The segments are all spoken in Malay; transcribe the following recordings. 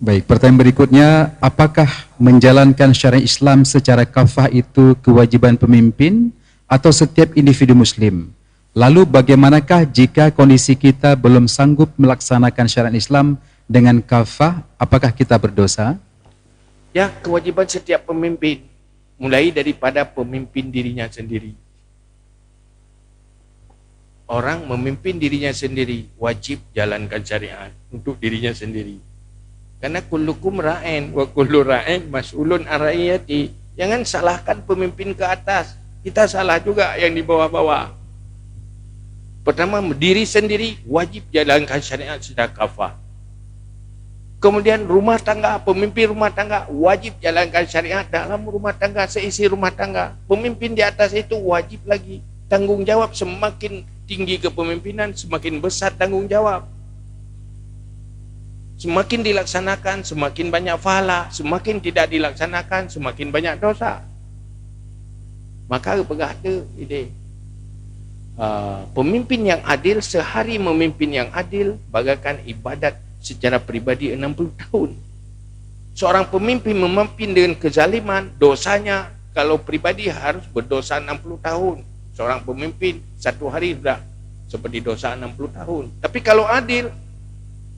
Baik, pertanyaan berikutnya, apakah menjalankan syariat Islam secara kafah itu kewajiban pemimpin atau setiap individu muslim? Lalu bagaimanakah jika kondisi kita belum sanggup melaksanakan syariat Islam dengan kafah, apakah kita berdosa? Ya, kewajiban setiap pemimpin, mulai daripada pemimpin dirinya sendiri. Orang memimpin dirinya sendiri, wajib jalankan syariat untuk dirinya sendiri. Karena kullukum ra'in wa kullu ra'in mas'ulun an ra'iyati. Jangan salahkan pemimpin ke atas. Kita salah juga yang di bawah-bawah. Pertama, diri sendiri wajib jalankan syariat secara kafah. Kemudian rumah tangga, pemimpin rumah tangga wajib jalankan syariat dalam rumah tangga, seisi rumah tangga. Pemimpin di atas itu wajib lagi. Tanggung jawab, semakin tinggi kepemimpinan, semakin besar tanggung jawab. Semakin dilaksanakan, semakin banyak pahala. Semakin tidak dilaksanakan, semakin banyak dosa. Maka berkata ini, pemimpin yang adil, sehari memimpin yang adil bagaikan ibadat secara pribadi 60 tahun. Seorang pemimpin memimpin dengan kezaliman, dosanya kalau pribadi harus berdosa 60 tahun. Seorang pemimpin satu hari sudah seperti dosa 60 tahun. Tapi kalau adil,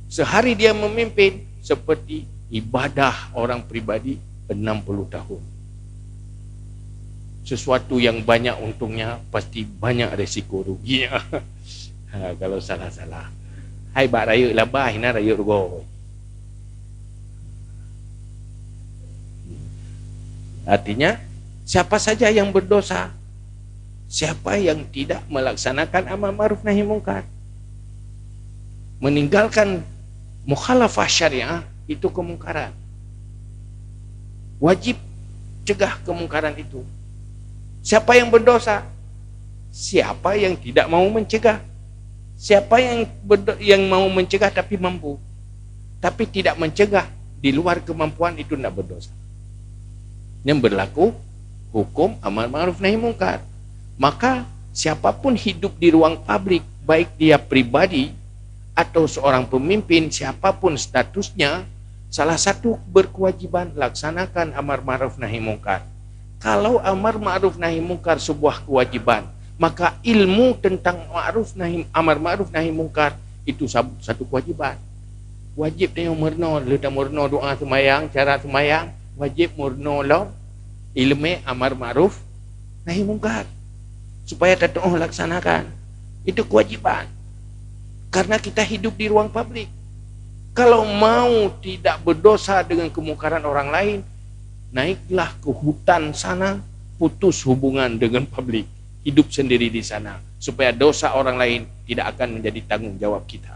sehari dia memimpin seperti ibadah orang pribadi 60 tahun. Sesuatu yang banyak untungnya, pasti banyak resiko ruginya. Kalau salah-salah. Hai bak raya labah, hina raya rugo. Artinya, siapa saja yang berdosa, siapa yang tidak melaksanakan amar ma'ruf nahi mungkar, meninggalkan mukhalafah syariah, itu kemungkaran. Wajib cegah kemungkaran itu. Siapa yang berdosa? Siapa yang tidak mau mencegah? Siapa yang mau mencegah tapi mampu, tapi tidak mencegah di luar kemampuan, itu tidak berdosa. Yang berlaku hukum amar ma'ruf nahi mungkar. Maka siapapun hidup di ruang publik, baik dia pribadi atau seorang pemimpin, siapapun statusnya, salah satu berkewajiban laksanakan amar ma'ruf nahi mungkar. Kalau amar ma'ruf nahi mungkar sebuah kewajiban, maka ilmu tentang amar ma'ruf nahi mungkar itu satu kewajiban. Wajib tengok murno, letak murno doa semayang, cara semayang, wajib murno lo ilmu amar ma'ruf nahi mungkar supaya tetap laksanakan. Itu kewajiban. Karena kita hidup di ruang publik. Kalau mau tidak berdosa dengan kemungkaran orang lain, naiklah ke hutan sana, putus hubungan dengan publik, hidup sendiri di sana, supaya dosa orang lain tidak akan menjadi tanggung jawab kita.